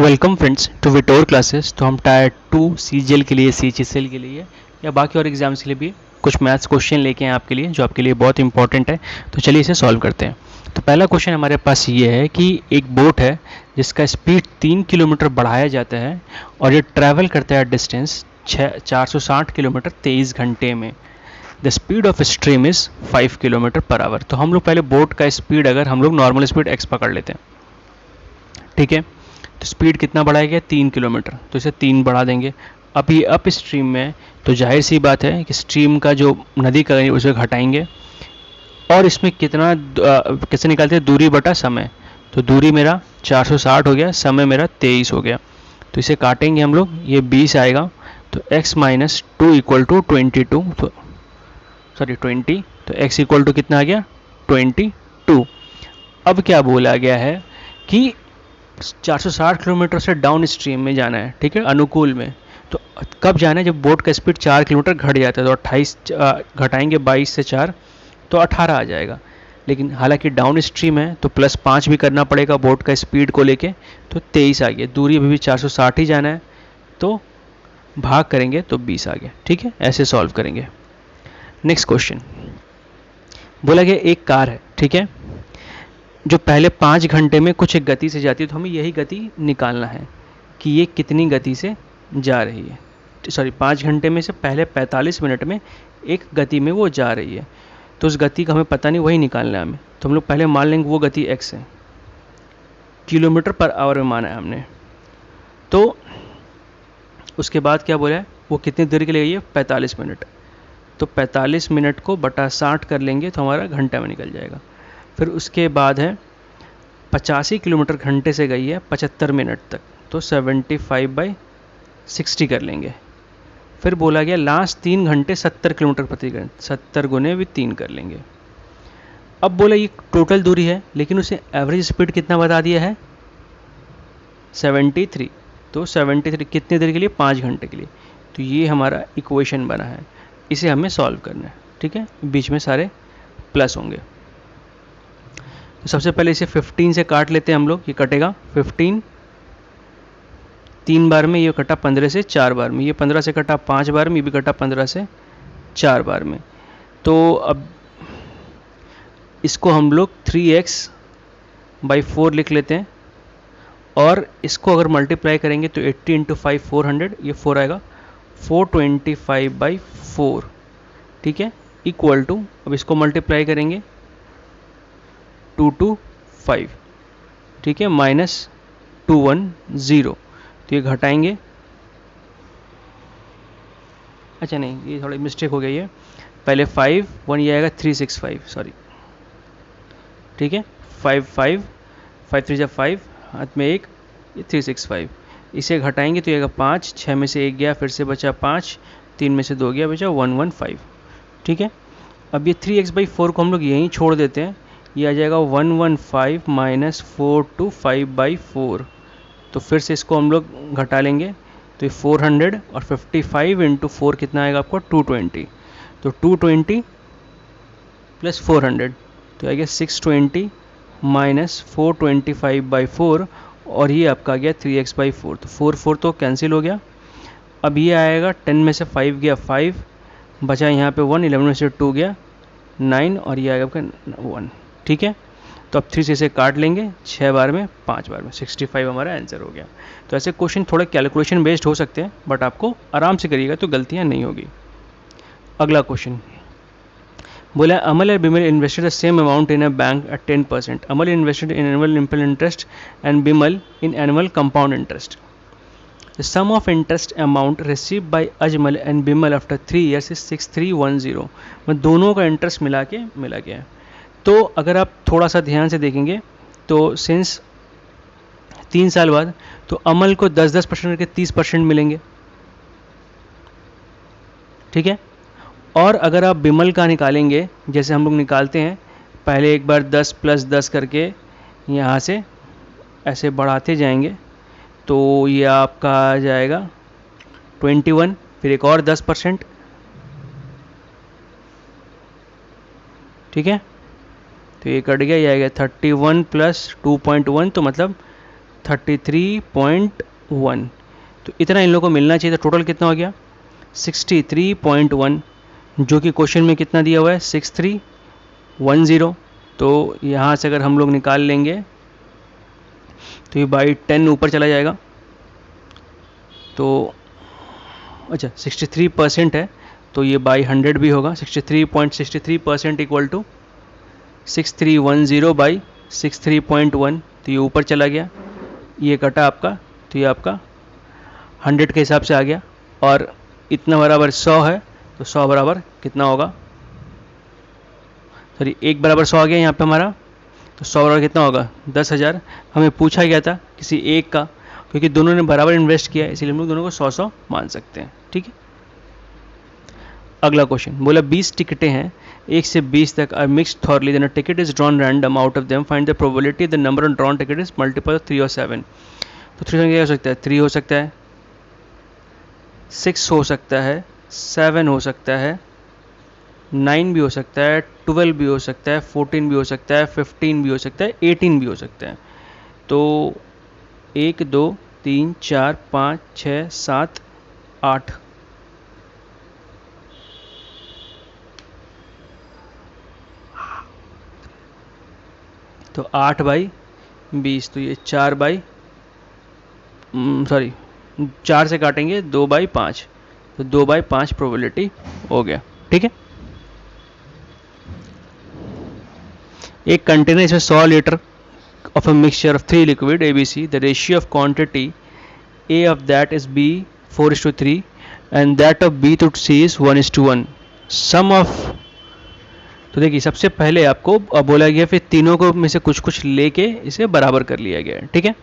Welcome friends to विटोर classes. तो हम टायर 2 सीजीएल के लिए, सीएचएसएल के लिए या बाकी और एग्जाम्स के लिए भी कुछ मैथ्स क्वेश्चन लेके हैं आपके लिए, जो आपके लिए बहुत इंपॉर्टेंट है। तो चलिए इसे सॉल्व करते हैं। तो पहला क्वेश्चन हमारे पास ये है कि एक बोट है जिसका स्पीड 3 किलोमीटर बढ़ाया जाता है और ये ट्रैवल करता है डिस्टेंस 460 किलोमीटर 23 घंटे में। The speed of stream is 5 kilometre per hour. तो हम लोग पहले बोट का स्पीड, अगर हम लोग नॉर्मल स्पीड x पकड़ लेते हैं, ठीक है, तो स्पीड कितना बढ़ाया गया 3 किलोमीटर, तो इसे 3 बढ़ा देंगे। अब ये अप स्ट्रीम में, तो जाहिर सी बात है कि स्ट्रीम का जो नदी का उसे घटाएंगे। और इसमें कितना कैसे निकालते हैं, दूरी बटा समय। तो दूरी मेरा 460 हो गया, समय मेरा 23 हो गया। तो इसे काटेंगे हम लोग, ये 20 आएगा। तो x माइनस 2 इक्वल टू 22, तो सॉरी 20, तो x इक्वल टू कितना आ गया 22। अब क्या बोला गया है कि 460 किलोमीटर से डाउन स्ट्रीम में जाना है, ठीक है, अनुकूल में। तो कब जाना है, जब बोट का स्पीड 4 किलोमीटर घट जाता है। तो 28 घटाएंगे 22 से 4, तो 18 आ जाएगा। लेकिन हालांकि डाउन स्ट्रीम है तो +5 भी करना पड़ेगा बोट का स्पीड को लेके, तो 23 आ गया। दूरी अभी भी 460 ही जाना है, तो भाग करेंगे तो 20 आ गया। ठीक है, ऐसे सॉल्व करेंगे। नेक्स्ट क्वेश्चन बोला गया एक कार है, ठीक है, जो पहले 5 घंटे में कुछ एक गति से जाती है। तो हमें यही गति निकालना है कि ये कितनी गति से जा रही है। सॉरी, 5 घंटे में से पहले 45 मिनट में एक गति में वो जा रही है। तो उस गति का हमें पता नहीं, वही निकालना है हमें। तो हम लोग पहले मान लेंगे वो गति x है, किलोमीटर पर आवर में माना है हमने। तो उसके बाद क्या बोला है, वो कितनी देर के लिए गई है 45 मिनट। तो 45 मिनट को बटा 60 कर लेंगे तो हमारा घंटा में निकल जाएगा। फिर उसके बाद है 85 किलोमीटर घंटे से गई है 75 मिनट तक, तो 75/60 कर लेंगे। फिर बोला गया लास्ट 3 घंटे 70 किलोमीटर प्रति घंटे, 70 गुने भी 3 कर लेंगे। अब बोला ये टोटल दूरी है, लेकिन उसे एवरेज स्पीड कितना बता दिया है 73। तो 73 कितनी देर के लिए, 5 घंटे के लिए। तो ये हमारा इक्वेशन बना है, इसे हमें सॉल्व करना है। ठीक है, बीच में सारे प्लस होंगे। तो सबसे पहले इसे 15 से काट लेते हैं हम लोग। ये कटेगा 15 3 बार में, ये कटा 15 से 4 बार में, ये 15 से कटा 5 बार में, ये भी कटा 15 से 4 बार में। तो अब इसको हम लोग 3x/4 लिख लेते हैं। और इसको अगर मल्टीप्लाई करेंगे तो 80 × 5 400, ये 4 आएगा, 425/4। ठीक है, इक्वल टू, अब इसको मल्टीप्लाई करेंगे 225, ठीक है, -210। तो ये घटाएंगे, अच्छा नहीं, ये थोड़ी मिस्टेक हो गई है। पहले 5 1, ये आएगा 365, सॉरी, ठीक है, 5 5 5 3 5, हाथ में 1, ये 365। इसे घटाएंगे तो ये आएगा 5, 6 में से 1 गया, फिर से बचा 5, 3 में से 2 गया, बचा 115। ठीक है, अब ये 3x/4 को हम लोग यहीं छोड़ देते हैं। ये आ जाएगा 115 - 425/4। तो फिर से इसको हम लोग घटा लेंगे, तो ये 400 और 55 × 4 कितना आएगा आपको 220। तो 220 + 400, तो आएगा 620 - 425/4, और ये आपका आ गया 3x/4। तो 4 4 तो कैंसिल हो गया। अब ये आएगा 10 में से 5 गया 5, बचा यहाँ पे 1, 11 में से 2 गया 9, और ये आएगा आपका 1। ठीक है, तो अब 3 से इसे काट लेंगे 6 बार में 5 बार में, 65 हमारा आंसर हो गया। तो ऐसे क्वेश्चन थोड़े कैलकुलेशन बेस्ड हो सकते हैं, बट आपको आराम से करिएगा तो गलतियाँ नहीं होगी। अगला क्वेश्चन बोला Amal and Bimal invested the same amount in a bank at 10%. Amal invested in annual interest and Bimal in annual compound interest. The sum of interest amount received by Ajmal and Bimal after 3 years is 6310. मैं दोनों का interest मिला गया है। तो अगर आप थोड़ा सा ध्यान से देखेंगे तो सिंस 3 साल बाद, तो अमल को 10% करके 30% मिलेंगे। ठीक है, और अगर आप बिमल का निकालेंगे, जैसे हम लोग निकालते हैं, पहले एक बार 10 + 10 करके यहाँ से ऐसे बढ़ाते जाएंगे, तो ये आपका आ जाएगा 21, फिर एक और 10%। ठीक है, तो ये कट गया, ये आएगा 31 + 2.1, तो मतलब 33.1, तो इतना इन लोगों को मिलना चाहिए। तो टोटल कितना हो गया 63.1, जो कि क्वेश्चन में कितना दिया हुआ है 6310। तो यहाँ से अगर हम लोग निकाल लेंगे तो ये बाई 10 ऊपर चला जाएगा। तो अच्छा 63% है तो ये बाई 100 भी होगा। 63.63% इक्वल टू 6310 बाई 63.1, तो ये ऊपर चला गया, ये कटा आपका, तो ये आपका 100 के हिसाब से आ गया। और इतना बराबर 100 है, तो 100 बराबर कितना होगा, सॉरी 1 बराबर 100 आ गया यहाँ पे हमारा, तो 100 बराबर कितना होगा 10,000। हमें पूछा गया था किसी एक का, क्योंकि दोनों ने बराबर इन्वेस्ट किया है इसलिए हम लोग दोनों को 100-100 मान सकते हैं। ठीक है, अगला क्वेश्चन बोला 20 टिकटें हैं 1 से 20 तक are mixed thoroughly, then a ticket is drawn random out of them, find the probability the number of drawn ticket is multiple of 3 और 7। तो 3 क्या हो सकता है, 3 हो सकता है, 6 हो सकता है, 7 हो सकता है, 9 भी हो सकता है, 12 भी हो सकता है, 14 भी हो सकता है, 15 भी हो सकता है, 18 भी हो सकता है। तो 1 2 3 4 5 6 7 8, तो 8 बाई 20, तो ये 4 बाई सॉरी 4 से काटेंगे 2 बाई 5, तो 2 बाई 5 प्रोबेबिलिटी हो गया। ठीक है, एक कंटेनर इसमें 100 litre of a mixture of 3 liquid ABC, the ratio of quantity A of that is B 4:3 and that of B to C is 1:1. Sum of, तो देखिए सबसे पहले आपको बोला गया, फिर तीनों को में से कुछ कुछ लेके इसे बराबर कर लिया गया है। ठीक है,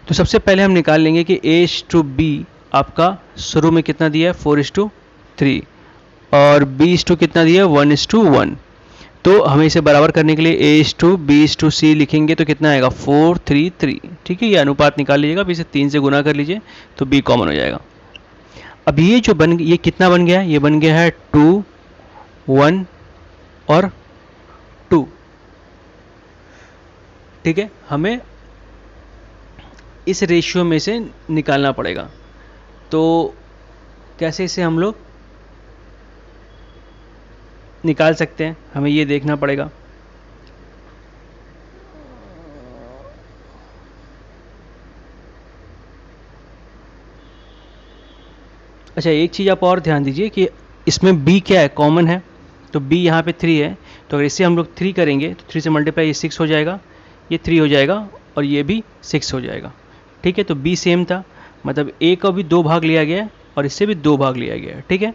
तो सबसे पहले हम निकाल लेंगे कि A/B आपका शुरू में कितना दिया है 4:3 और B/2 कितना दिया है 1:1। तो हमें इसे बराबर करने के लिए A/2 B/C लिखेंगे तो कितना आएगा 4:3:3। ठीक है, ये अनुपात निकाल लीजिएगा, अब इसे 3 से गुना कर लीजिए तो B कॉमन हो जाएगा। अब ये जो ये कितना बन गया है, ये बन गया है 2 1 और 2। ठीक है, हमें इस रेशियो में से निकालना पड़ेगा। तो कैसे इसे हम लोग निकाल सकते हैं, हमें ये देखना पड़ेगा। अच्छा, एक चीज़ आप और ध्यान दीजिए कि इसमें B क्या है, कॉमन है, तो B यहाँ पे 3 है, तो अगर इससे हम लोग 3 करेंगे तो 3 से मल्टीप्लाई ये 6 हो जाएगा, ये 3 हो जाएगा और ये भी 6 हो जाएगा। ठीक है, तो B सेम था, मतलब A का भी 2 भाग लिया गया और इससे भी 2 भाग लिया गया। ठीक है,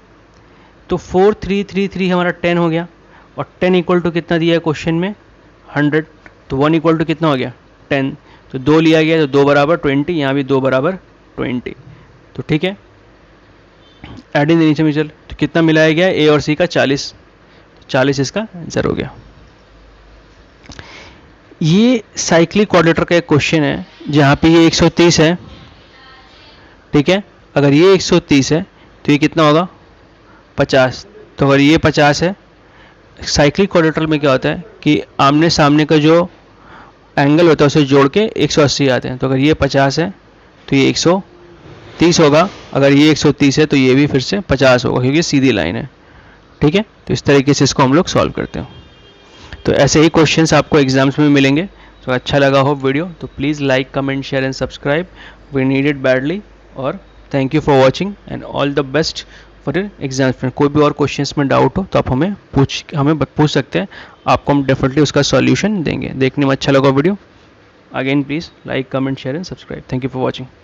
तो 4,3,3,3 हमारा 10 हो गया, और 10 इक्वल टू कितना दिया है क्वेश्चन में 100, तो 1 इक्वल टू कितना हो गया 10, तो 2 लिया गया तो 2 बराबर 20, यहाँ भी 2 बराबर 20। तो ठीक है, एड इन इनिशियल म्यूचुअल, तो कितना मिलाया गया ए और सी का 40, 40 इसका आंसर हो गया। ये साइक्लिक क्वाड्रेटर का एक क्वेश्चन है जहाँ पे ये 130 है। ठीक है, अगर ये 130 है तो ये कितना होगा 50, तो अगर ये 50 है, साइक्लिक क्वाड्रेटर में क्या होता है कि आमने सामने का जो एंगल होता है उसे जोड़ के 180 आते हैं, तो अगर ये 50 है तो ये 130 होगा, अगर ये 130 है तो ये भी फिर से 50 होगा, क्योंकि सीधी लाइन है। ठीक है, तो इस तरीके से इसको हम लोग सॉल्व करते हैं। तो ऐसे ही क्वेश्चंस आपको एग्जाम्स में मिलेंगे। तो अच्छा लगा हो वीडियो तो please like comment share and subscribe, we need it badly. और thank you for watching and all the best for exams में। कोई भी और क्वेश्चंस में डाउट हो तो आप हमें पूछ सकते हैं, आपको हम डेफिनेटली उसका सॉल्यूशन देंगे। देखने में अच्छा लगा video, again please like comment share and subscribe. Thank you for watching.